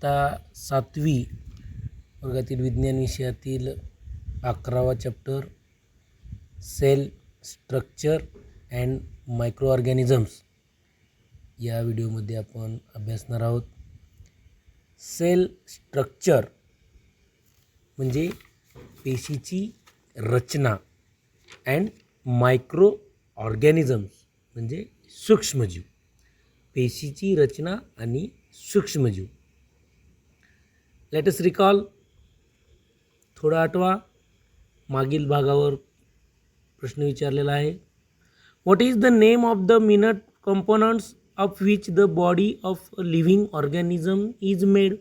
इयत्ता 7वी वर्गातील विज्ञान विषयातील 11वा chapter cell structure and microorganisms या व्हिडिओमध्ये आपण अभ्यासणार आहोत. सेल स्ट्रक्चर म्हणजे पेशीची रचना अँड मायक्रो ऑर्गॅनिझम्स म्हणजे सूक्ष्मजीव. पेशीची रचना आणि सूक्ष्मजीव. Let us recall. थोडं आठवा. मागील भागावर प्रश्न विचारलेला आहे. What is the name of the minute components of which the body of a living organism is made.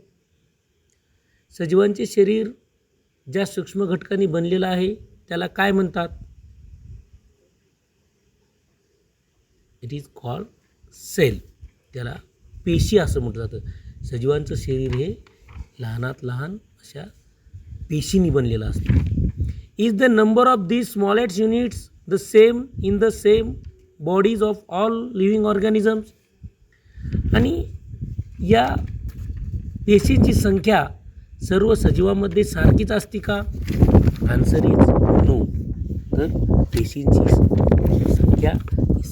सजीवांचे शरीर ज्या सूक्ष्म घटकांनी बनलेलं आहे त्याला काय म्हणतात? It is called cell. त्याला पेशी असं म्हटलं जातं. सजीवांचं शरीर हे लहानात लहान अशा पेशींनी बनलेलं असतं. Is the number of these smallest units the same in the same bodies of all living organisms. आणि या पेशीची संख्या सर्व सजीवांमध्ये सारखीच असते का? Answer is no. तर पेशींची संख्या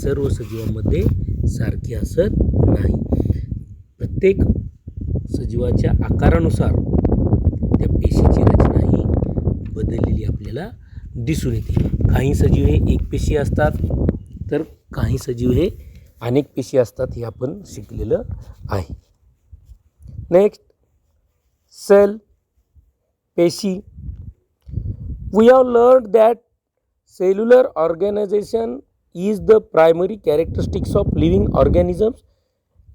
सर्व सजीवांमध्ये सारखी असत नाही. प्रत्येक सजीवाच्या आकारानुसार त्या पेशीची रचना ही बदललेली आपल्याला दिसून येते. काही सजीव हे एक पेशी असतात तर काही सजीव हे अनेक पेशी असतात. हे आपण शिकलेलं आहे. नेक्स्ट, सेल पेशी. We have learned that cellular organization is the primary characteristics of living organisms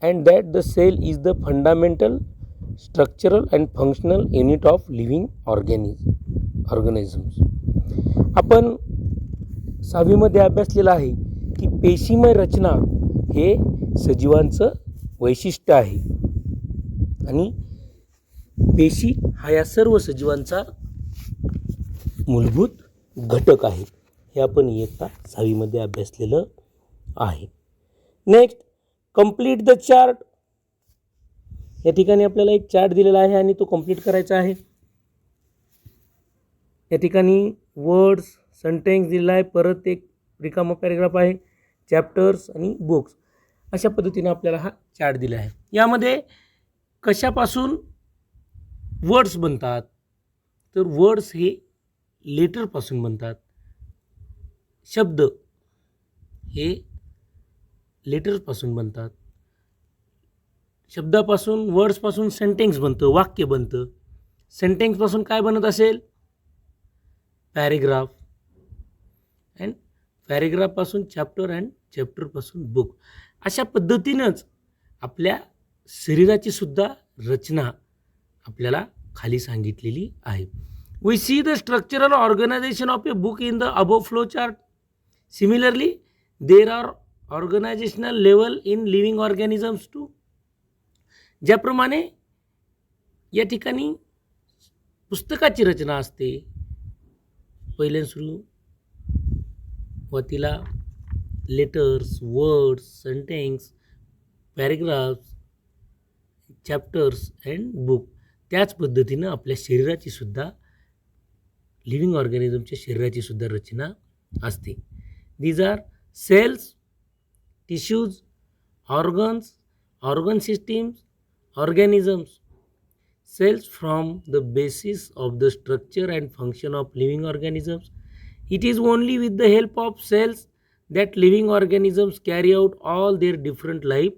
and that the cell is the fundamental structural and functional unit of living organisms. आपण 6वीमध्ये अभ्यासलेलं आहे की पेशीमय रचना हे सजीवांचं वैशिष्ट्य आहे आणि पेशी हा या सर्व सजीवांचा मूलभूत घटक आहे. हे आपण इयत्ता 6वीमध्ये अभ्यासलेलं आहे. Next, complete the chart. या ठिकाणी आपल्याला एक चार्ट दिलेला आहे आणि तो कंप्लीट करायचा आहे. या ठिकाणी वर्ड्स, सेंटेन्स दिलेला आहे. परत एक रिकामा पॅरेग्राफ आहे. चॅप्टर्स आणि बुक्स अशा पद्धतीने आपल्याला हा चार्ट दिला आहे. यामध्ये कशापासून वर्ड्स बनतात? तर वर्ड्स हे लेटरपासून बनतात. शब्द हे लेटर्सपासून बनतात. शब्दापासून, वर्ड्सपासून सेंटेन्स बनतं, वाक्य बनतं. सेंटेन्सपासून काय बनत असेल? पॅरेग्राफ. अँड पॅरेग्राफपासून चॅप्टर अँड चॅप्टरपासून बुक. अशा पद्धतीनंच आपल्या शरीराची सुद्धा रचना आपल्याला खाली सांगितलेली आहे. We see the structural organisation of a book in the above flow chart. Similarly, there are organizational level in living organisms too. ज्याप्रमाणे या ठिकाणी पुस्तकाची रचना असते. पहिल्या सुरुवातीला letters, words, sentence, paragraphs, chapters and book. त्याच पद्धतीनं आपल्या शरीराची सुद्धा, लिव्हिंग ऑर्गॅनिझमच्या शरीराची सुद्धा रचना असते. These are cells, tissues, organs, organ systems, organisms. Cells form the basis of the structure and function of living organisms. It is only with the help of cells that living organisms carry out all their different life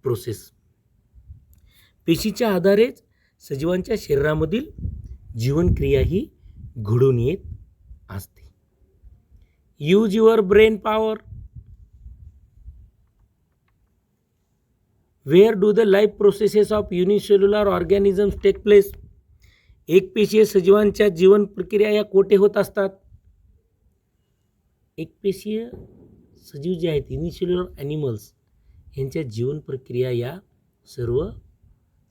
process. पेशीच्या आधारेच सजीवांच्या शरीरामधील जीवनक्रिया ही घडून येत असते. Use your brain power. Where do the life processes of unicellular organisms take place? एक पेशीय सजीवांच्या जीवन प्रक्रिया या कोठे होत असतात? एक पेशीय सजीव जे आहेत, युनिसेल्युलर ॲनिमल्स, यांच्या जीवन प्रक्रिया या सर्व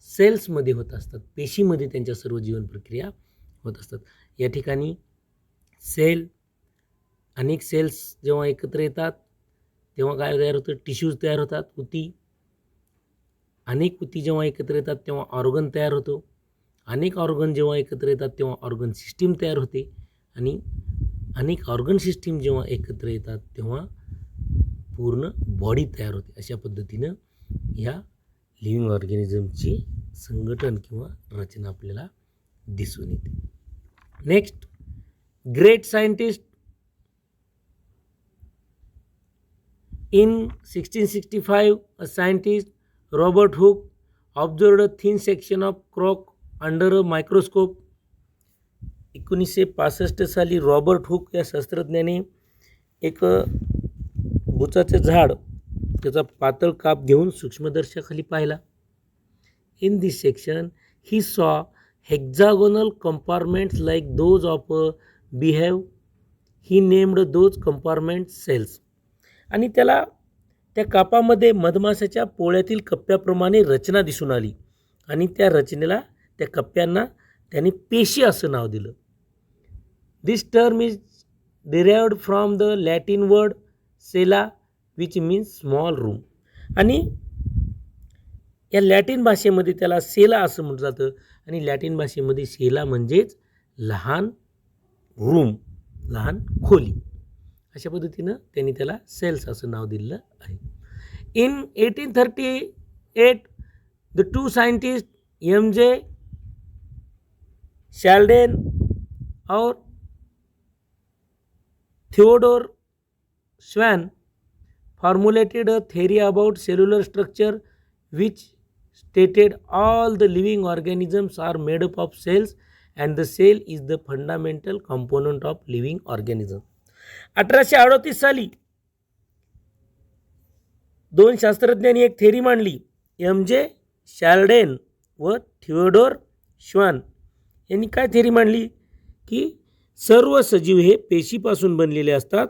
सेल्समध्ये होत असतात. पेशीमध्ये त्यांच्या सर्व जीवन प्रक्रिया होत असतात. या ठिकाणी सेल, अनेक सेल्स जेव्हा एकत्र येतात तेव्हा काय तयार होतं? टिश्यूज तयार होतात, उती. अनेक ऊती जेव्हा एकत्र येतात तेव्हा ऑर्गन तयार होतो. अनेक ऑर्गन जेव्हा एकत्र येतात तेव्हा ऑर्गन सिस्टीम तयार होते. आणि अनेक ऑर्गन सिस्टीम जेव्हा एकत्र येतात तेव्हा पूर्ण बॉडी तयार होते. अशा पद्धतीनं ह्या लिव्हिंग ऑर्गॅनिझमची संघटन किंवा रचना आपल्याला दिसून येते. Next, great scientist. In 1665, a scientist, Robert Hooke, observed a thin section of cork under a microscope. 1965 साली रॉबर्ट हुक या शास्त्रज्ञाने एक बुचाचे झाड त्याचा पातळ काप घेऊन सूक्ष्मदर्शकाखाली पाहिला. In this section, he saw hexagonal compartments like those of a beehive. He named those compartments cells. आणि त्याला त्या कापामध्ये मधमाशाच्या पोळ्यातील कप्प्याप्रमाणे रचना दिसून आली आणि त्या रचनेला, त्या कप्प्यांना त्यांनी पेशी असं नाव दिलं. This term is derived from the Latin word cella which means small room. आणि या लॅटिन भाषेमध्ये त्याला सेला असं म्हटलं जातं. आणि लॅटिन भाषेमध्ये सेला म्हणजेच लहान रूम, लहान खोली. अशा पद्धतीनं त्यांनी त्याला सेल्स असं नाव दिलेलं आहे. In 1838 the two scientist MJ शॅल्डेन और Theodore श्वॅन formulated a theory about cellular structure which stated all the living organisms are made up of cells and the cell is the fundamental component of living organism. 1838 साली दोन शास्त्रज्ञांनी एक theory मांडली. MJ शॅल्डेन व Theodore श्वान यांनी काय theory मांडली की सर्व सजीव हे पेशीपासून बनलेले असतात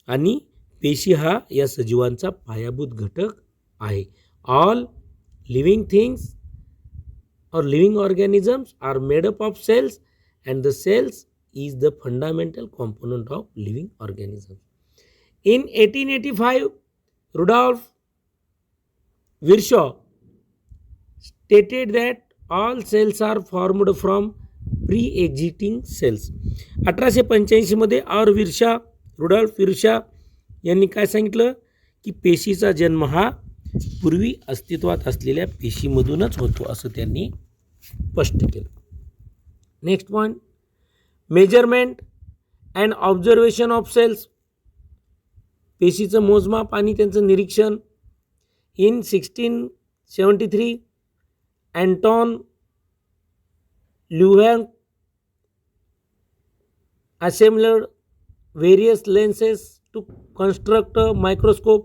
आणि पेशी हा या सजीवांचा पायाभूत घटक आहे. All living things or living organisms are made up of cells and the cells is the fundamental component of living organisms. In 1885, Rudolf Virchow stated that all cells are formed from pre-existing cells. 1885 मध्ये Rudolph विर्शा यांनी काय सांगितलं की पेशीचा जन्म हा पूर्वी अस्तित्वात असलेल्या पेशीमधूनच होतो असं त्यांनी स्पष्ट केलं. Next point, measurement and observation of cells. पेशीचं मोजमाप आणि त्यांचं निरीक्षण. In 1673 Anton Leeuwenhoek assembled various lenses to construct a microscope.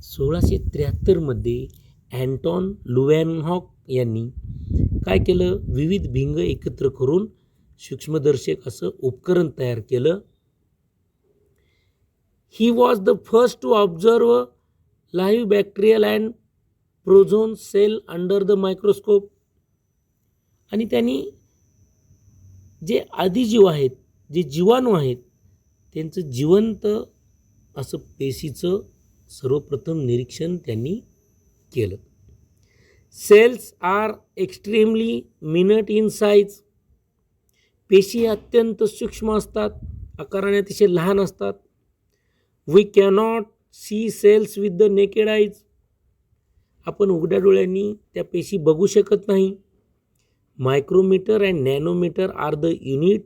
1673 मध्ये अँटॉन लुव्हॅनहॉक यांनी काय केलं, विविध भिंग एकत्र करून सूक्ष्मदर्शक असं उपकरण तयार केलं. He was the first to observe live bacterial and protozoan cell under the microscope. आणि त्यांनी जे आदिजीव आहेत, जे जीवाणू आहेत, त्यांचं जिवंत असं पेशीचं सर्वप्रथम निरीक्षण त्यांनी केलं. Cells are extremely minute in size. पेशी अत्यंत सूक्ष्म असतात, आकाराने अतिशय लहान असतात. We cannot see cells with the naked eyes. आपण उघड्या डोळ्यांनी त्या पेशी बघू शकत नाही. Micrometre and nanometre are the unit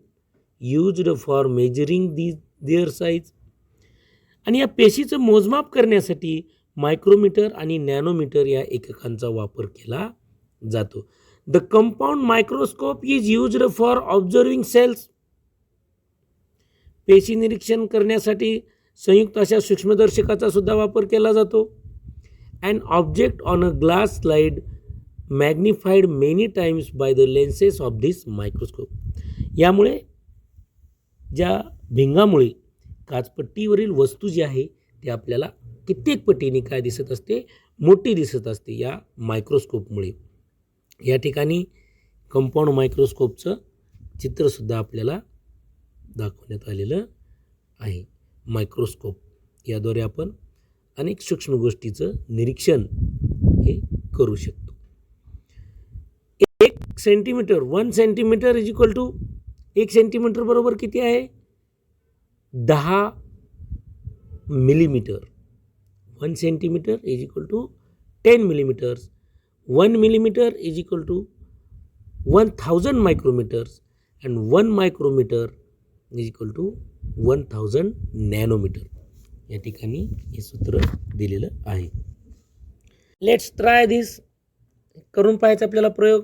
used for measuring their size. आणि या पेशीचं मोजमाप करण्यासाठी मायक्रोमीटर आणि नॅनोमीटर या एककांचा वापर केला जातो. The compound microscope is used for observing cells. पेशी निरीक्षण करण्यासाठी संयुक्त अशा सूक्ष्मदर्शकाचा सुद्धा वापर केला जातो. And object on a glass slide magnified many times by the lenses of this microscope. यामुळे ज्या भिंगामुळे काचपट्टीवरील वस्तू जी आहे ती आपल्याला कित्येक पटीने काय दिसत असते, मोठी दिसत असते या मायक्रोस्कोपमुळे. या ठिकाणी कंपाऊंड मायक्रोस्कोपचं चित्रसुद्धा आपल्याला दाखवण्यात आलेलं आहे. मायक्रोस्कोप याद्वारे आपण अनेक सूक्ष्म गोष्टीचं निरीक्षण हे करू शकतो. 1 centimetre 1 centimetre is equal to 1 centimetre बरोबर किती आहे 10 millimetre. 1 centimetre is equal to 10 millimeters. 1 millimeter is equal to 1000 micrometers and 1 micrometer is equal to 1000 nanometer. या ठिकाणी हे सूत्र दिलेलं आहे. Let's try this. करून पाहायचं आपल्याला प्रयोग.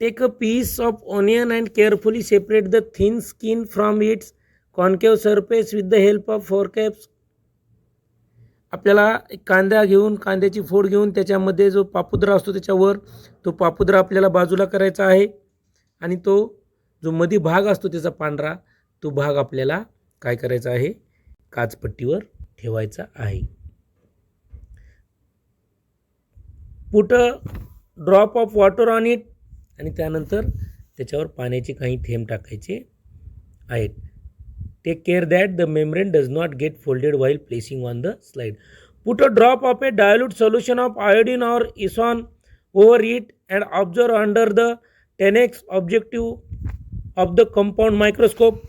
Take a piece of onion and carefully separate the thin skin from its concave surface with the help of forceps. आपल्याला एक कांदा घेऊन कांद्याची फोड घेऊन त्याच्यामध्ये जो पापुद्रा असतो त्याच्यावर तो पापुद्रा आपल्याला बाजूला करायचा आहे आणि तो जो मध्ये भाग असतो त्याचा पांढरा तो भाग आपल्याला काय करायचा आहे काचपट्टीवर ठेवायचा आहे. Put a drop of water on it आणि त्यानंतर त्याच्यावर पाण्याचे काही थेंब टाकायचे आहेत. Take care that the membrane does not get folded while placing on the slide. Put a drop of a dilute solution of iodine or ozone over it and observe under the 10x objective of the compound microscope.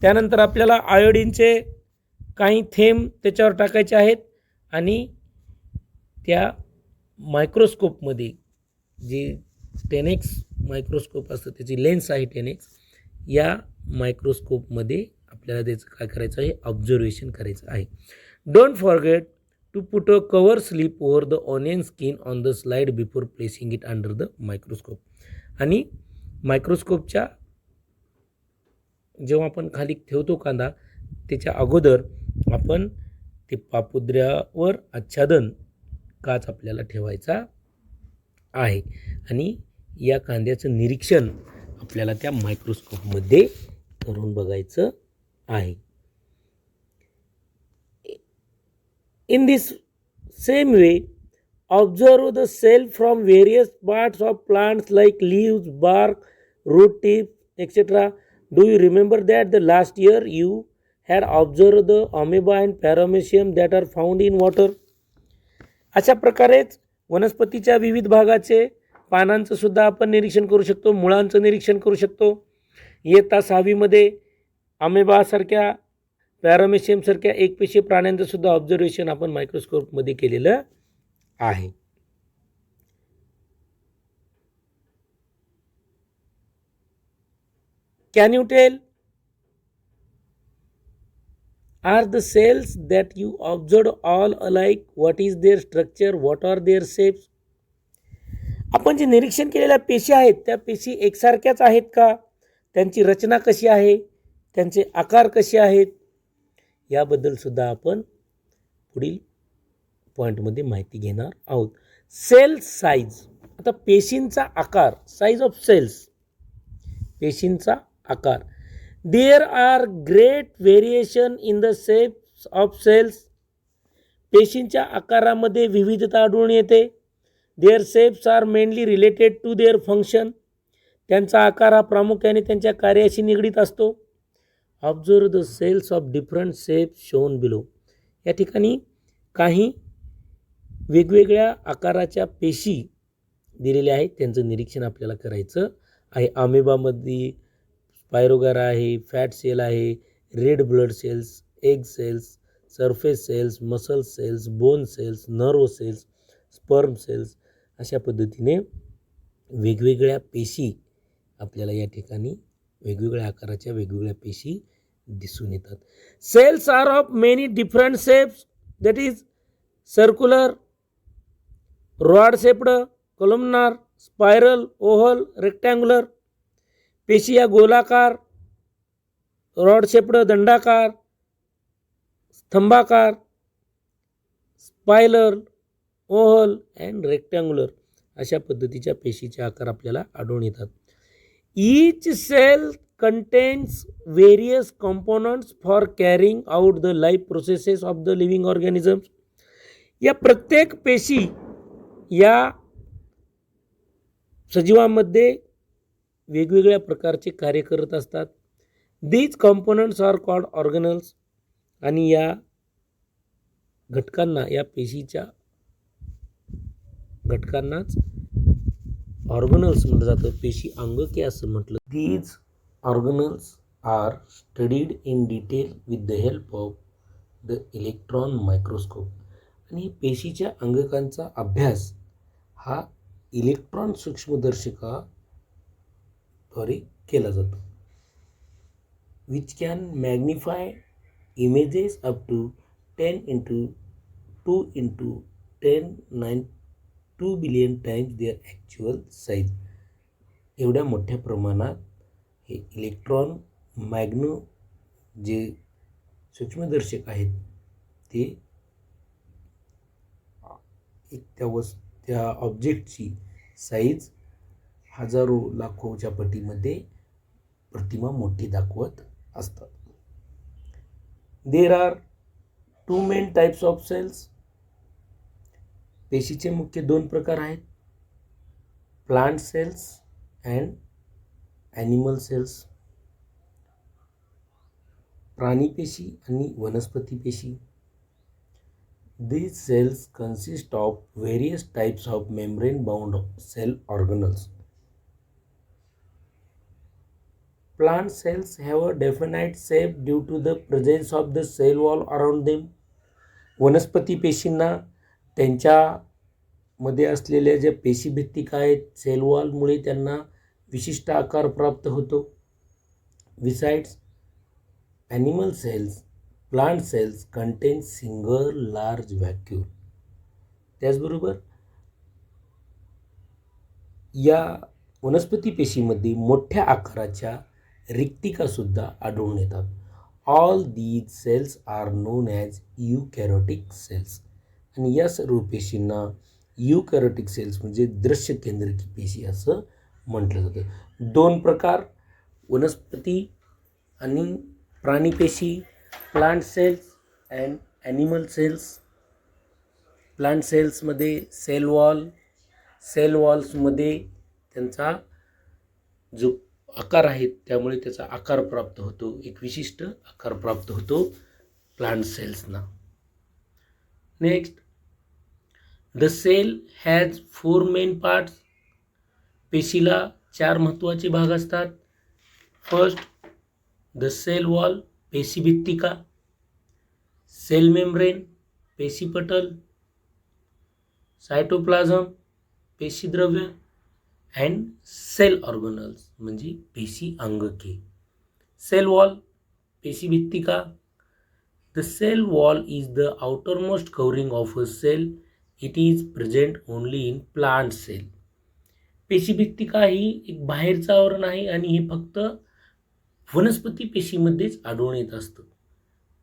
त्यानंतर आपल्याला आयोडीनचे काही थेंब त्याच्यावर टाकायचे आहेत आणि त्या मायक्रोस्कोपमध्ये जी 10x microscope असतं त्याची लेन्स आहे 10x या मायक्रोस्कोपमध्ये आपल्याला त्याचं काय करायचं आहे ऑब्झर्वेशन करायचं आहे. Don't forget to put a cover slip over the onion skin on the slide before placing it under the microscope. आणि मायक्रोस्कोपच्या जेव्हा आपण खाली ठेवतो कांदा त्याच्या अगोदर आपण ते पापुद्र्यावर आच्छादन काच आपल्याला ठेवायचा आहे आणि या कांद्याचं निरीक्षण आपल्याला त्या मायक्रोस्कोपमध्ये करून बघायचं आहे. In this same way, observe the cell from various parts of plants like leaves, bark, root tips, etc. Do you remember that the last year you had observed the amoeba and paramecium that are found in water? अशा प्रकारेच वनस्पतीच्या विविध भागाचे पानांचं सुद्धा आपण निरीक्षण करू शकतो, मुळांचं निरीक्षण करू शकतो. इयत्ता 6वी मध्ये अमेबासारख्या पॅरामेशियमसारख्या एकपेशीय प्राण्यांचं सुद्धा ऑब्झर्वेशन आपण मायक्रोस्कोपमध्ये केलेलं आहे. Can you tell are the cells that you observe all alike? What is their structure? What are their shapes? आपण जे निरीक्षण केलेल्या पेशी आहेत त्या पेशी एकसारख्याच आहेत का? त्यांची रचना कशी आहे? त्यांचे आकार कसे आहेत? याबद्दल सुद्धा आपण पुढील पॉईंटमध्ये माहिती घेणार आहोत. Cell size. आता पेशींचा आकार, साईज ऑफ सेल्स, पेशींचा आकार. There are great variation in the shapes of cells. पेशींच्या आकारामध्ये विविधता आढळून येते. Their shapes are mainly related to their function. त्यांचा आकार हा प्रामुख्याने त्यांच्या कार्याशी निगडीत असतो. Observe the cells of different shapes shown below. या ठिकाणी काही वेगवेगळ्या आकाराच्या पेशी दिलेल्या आहेत त्यांचं निरीक्षण आपल्याला करायचं आहे. अमेबामध्ये स्पायरोगारा आहे, फॅट सेल आहे, red blood cells, egg cells, surface cells, muscle cells, bone cells, nerve cells, sperm cells अशा पद्धतीने वेगवेगळ्या पेशी आपल्याला या ठिकाणी वेगवेगळ्या आकाराच्या वेगवेगळ्या पेशी दिसून येतात. Cells are of many different shapes that is circular, rod shaped, columnar, spiral, oval, rectangular. पेशी या गोलाकार, रॉड शेप्ड, दंडाकार, स्तंभाकार, स्पायरल, ओव्हल अँड रेक्टँग्युलर अशा पद्धतीच्या पेशीचे आकार आपल्याला आढळून येतात. Each cell contains various components for carrying out the life processes of the living organisms. या प्रत्येक पेशी या सजीवांमध्ये वेगवेगळ्या प्रकारचे कार्य करत असतात. These components are called organelles. आणि या घटकांना, या पेशीच्या घटकांनाच ऑर्गनल्स म्हटलं जातं, पेशी अंगके असं म्हटलं. These organelles are studied in detail with the help of the electron microscope. आणि पेशीच्या अंगकांचा अभ्यास हा इलेक्ट्रॉन सूक्ष्मदर्शकाद्वारे केला जातो. Which can magnify images up to 10 into 2 into 2 billion times their actual size. एवढ्या मोठ्या प्रमाणात हे इलेक्ट्रॉन मॅग्नो जे सूक्ष्मदर्शक आहेत ते त्या ऑब्जेक्टची साईज हजारो लाखोच्या पटीमध्ये प्रतिमा मोठी दाखवत असतात. There are two main types of cells. पेशीचे मुख्य दोन प्रकार आहेत, plant cells and animal cells. प्राणी पेशी आणि वनस्पती पेशी. These cells consist of various types of membrane bound cell organelles. Plant cells have a definite shape due to the presence of the cell wall around them. वनस्पती पेशींना त्यांच्यामध्ये असलेल्या ज्या पेशीभित्तिका आहेत, सेल वॉलमुळे त्यांना विशिष्ट आकार प्राप्त होतो. Besides animal cells, plant cells contain single large vacuole. त्याचबरोबर या वनस्पती पेशीमध्ये मोठ्या आकाराच्या रिक्तिकासुद्धा आढळून येतात. All these cells are known as eukaryotic cells. आणि या सर्व पेशींना यूकॅरोटिक सेल्स म्हणजे दृश्य केंद्रकी पेशी असं म्हटलं जातं. दोन प्रकार, वनस्पती आणि प्राणी पेशी, plant cells and animal cells. Plant सेल्समध्ये सेल वॉल्समध्ये त्यांचा जो आकार आहेत त्यामुळे त्याचा आकार प्राप्त होतो, एक विशिष्ट आकार प्राप्त होतो प्लांट सेल्सना. Next, the cell has 4 main parts. पेशीला 4 महत्त्वाचे भाग असतात. फर्स्ट, द सेल वॉल पेशीभित्तिका, सेल मेम्ब्रेन पेशीपटल, सायटोप्लाझम पेशीद्रव्य अँड सेल ऑर्गनल्स म्हणजे पेशी अंगके. सेल वॉल पेशीभित्तिका. The cell wall is the outermost covering of a cell. It is present only in plant cell. पेशीभित्तिका ही एक बाहेरचं आवरण आहे आणि हे फक्त वनस्पती पेशीमध्येच आढळून येत असतं.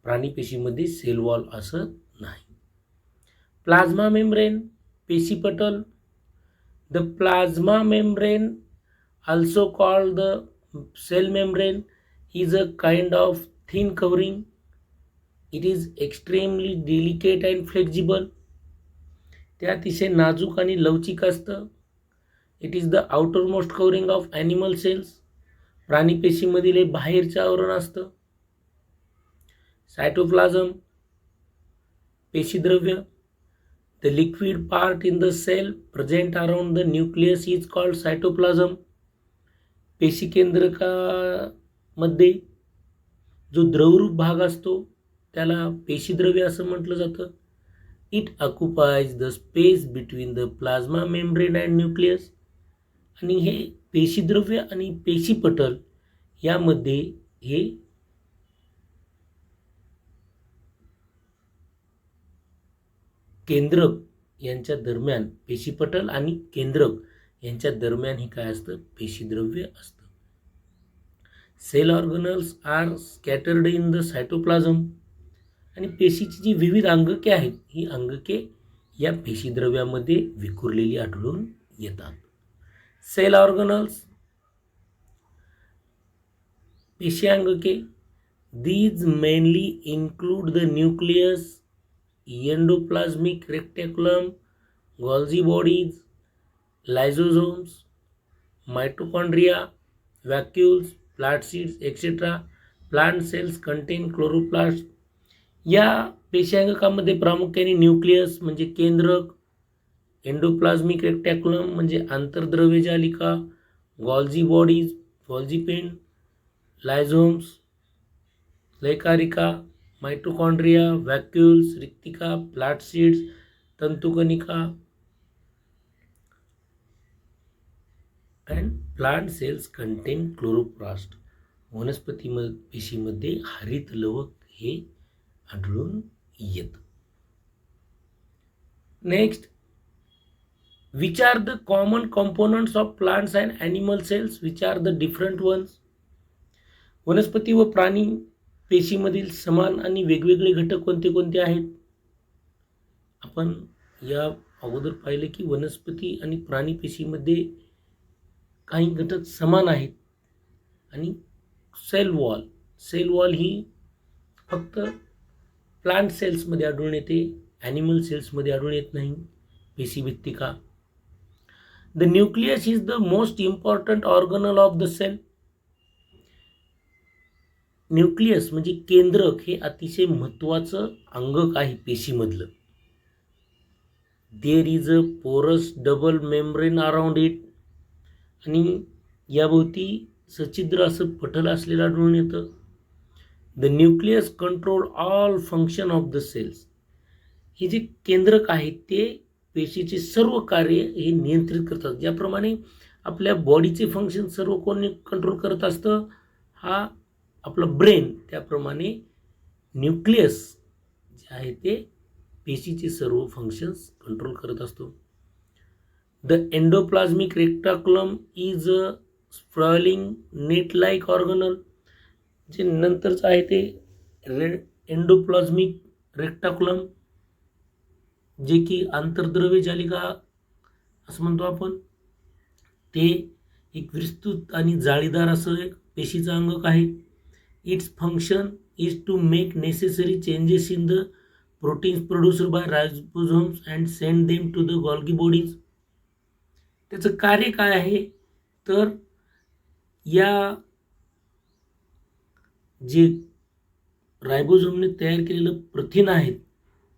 प्राणी पेशीमध्ये सेल वॉल असं नाही. प्लाझ्मा मेम्ब्रेन पेशीपटल. The plasma membrane, also called the cell membrane, is a kind of thin covering. It is extremely delicate and flexible. ते अतिशय नाजूक आणि लवचिक असतं. It is the outermost covering of animal cells. प्राणी पेशीमधील हे बाहेरचं आवरण असतं. सायटोप्लाझम पेशीद्रव्य. The liquid part in the cell present around the nucleus is called cytoplasm. पेशी केंद्रकामध्ये जो द्रवरूप भाग असतो त्याला पेशीद्रव्य असं म्हटलं जातं. It occupies the space between the plasma membrane and nucleus. आणि हे पेशीद्रव्य आणि पेशीपटल यामध्ये हे केंद्रक यांच्या दरम्यान, पेशीपटल आणि केंद्रक यांच्या दरम्यान हे काय असतं, पेशीद्रव्य असतं. Cell organelles are scattered in the cytoplasm. आणि पेशीची जी विविध अंगके आहेत ही अंगके या पेशीद्रव्यामध्ये विखुरलेली आढळून येतात. सेल ऑर्गनल्स पेशी अंगके. These mainly include the nucleus, endoplasmic reticulum, Golgi bodies, lysosomes, mitochondria, vacuoles, plant seeds, etc. Plant cells contain chloroplast. या पेशी अंगकामध्ये प्रामुख्याने न्यूक्लियस म्हणजे केंद्रक, एंडोप्लाझ्मिक रेक्टॅक्युलम म्हणजे आंतरद्रव्य जालिका, गॉल्जी बॉडीज, गॉल्जी पेंड, लायझोम्स, लैकारिका, माइटोकॉन्ड्रिया, व्हॅक्युल्स, रिक्तिका, फ्लॅट सीड्स, तंतुकणिका and plant cells contain chloroplast. वनस्पती पेशीमध्ये हरित लवक हे आढळून येतं. Next, which are the common components of plants and animal cells, which are the different ones. वनस्पती व प्राणी पेशीमधील समान आणि वेगवेगळे घटक कोणते कोणते आहेत. आपण या अगोदर पाहिले की वनस्पती आणि प्राणी पेशीमध्ये काही घटक समान आहेत आणि सेल वॉल ही फक्त प्लांट सेल्समध्ये आढळून येते, ॲनिमल सेल्समध्ये आढळून येत नाही. पेशीभित्तिका. The nucleus is the most important organelle of the cell. Nucleus म्हणजे केंद्रक हे अतिशय महत्त्वाचं अंगक आहे पेशीमधलं. देर इज अ पोरस डबल मेम्ब्रेन अराउंड इट. आणि याभोवती सच्छिद्र असं पटल असलेलं आढळून येतं. The nucleus control all function of the cells. हे जे केंद्रक आहे ते पेशीचे सर्व कार्य हे नियंत्रित करतात. ज्याप्रमाणे आपल्या बॉडीचे फंक्शन सर्व कोणी कंट्रोल करत असतं, हा आपला ब्रेन, त्याप्रमाणे न्यूक्लियस जे आहे ते पेशीचे सर्व फंक्शन्स कंट्रोल करत असतो. The endoplasmic reticulum is a sprawling net like organelle. जे नंतरचं आहे ते एंडोप्लाझ्मिक रेक्टॅक्युलम, जे की आंतरद्रव्य जालिका असं म्हणतो आपण, ते एक विस्तृत आणि जाळीदार असं एक पेशीचं अंगक आहे. Its function is to make necessary changes in the proteins produced by ribosomes and send them to the Golgi bodies. त्याचं कार्य काय आहे तर या जे रायबोझोमने तयार केलेलं प्रथिन आहेत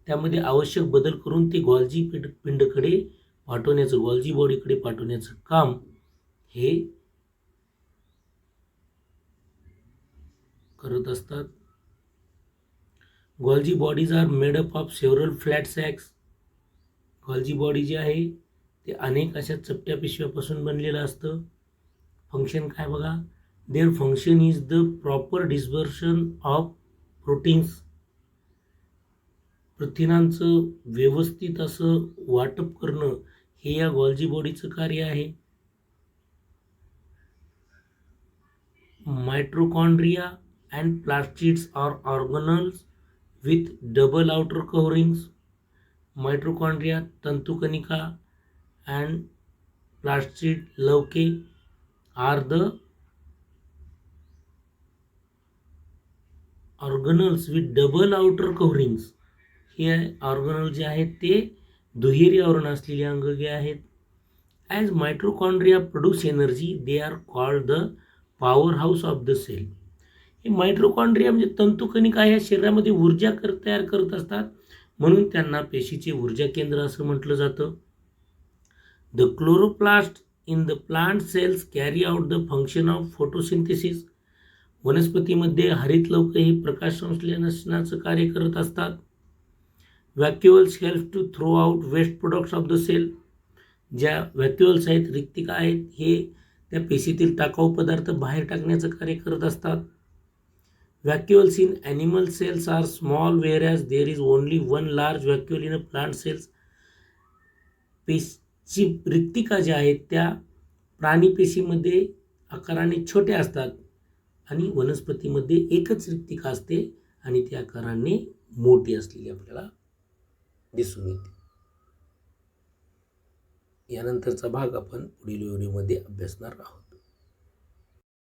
त्यामध्ये आवश्यक बदल करून ते गॉल्जी पिंडकडे पाठवण्याचं, गॉल्जी बॉडीकडे पाठवण्याचं काम हे करत असतात. Golgi bodies are made up of several flat sacs. Golgi body जे आहे ते अनेक अशा चपट्या पिशव्यापासून बनलेलं असतं. फंक्शन काय बघा, their function is the proper dispersion of proteins. प्रथिनांचं व्यवस्थित असं वाटप करणं हे या गॉल्जी बॉडीचं कार्य आहे. Mitochondria and plastids are organelles with double outer coverings. Mitochondria तंतुकणिका अँड प्लास्टिड लवके are the organelles with double outer coverings. हे ऑर्गनल जे आहेत ते दुहेरी आवरण असलेले अंगके आहेत. As mitochondria produce energy they are called the power house of the cell. हे मायट्रोकॉन्ड्रिया म्हणजे तंतुकणिका या शरीरामध्ये ऊर्जा तयार करत असतात, म्हणून त्यांना पेशीचे ऊर्जा केंद्र असं म्हटलं जातं. The chloroplast in the plant cells carry out the function of photosynthesis. वनस्पतीमध्ये हरित लवक हे प्रकाश संश्लेषणाचं कार्य करत असतात. Vacuoles help to throw out waste products of the cell. ज्या व्हॅक्युअल्स आहेत, रिक्तिका आहेत, हे त्या पेशीतील टाकाऊ पदार्थ बाहेर टाकण्याचं कार्य करत असतात. Vacuoles in animal cells are small whereas there is only one large vacuole in a plant cells. पेशी रिक्तिका ज्या आहेत त्या प्राणी पेशीमध्ये आकाराने छोट्या असतात आणि वनस्पतीमध्ये एकच रिक्तिका असते आणि ती आकाराने मोठी असलेली आपल्याला दिसून येते. यानंतरचा भाग आपण पुढील व्हिडिओमध्ये अभ्यासणार आहोत.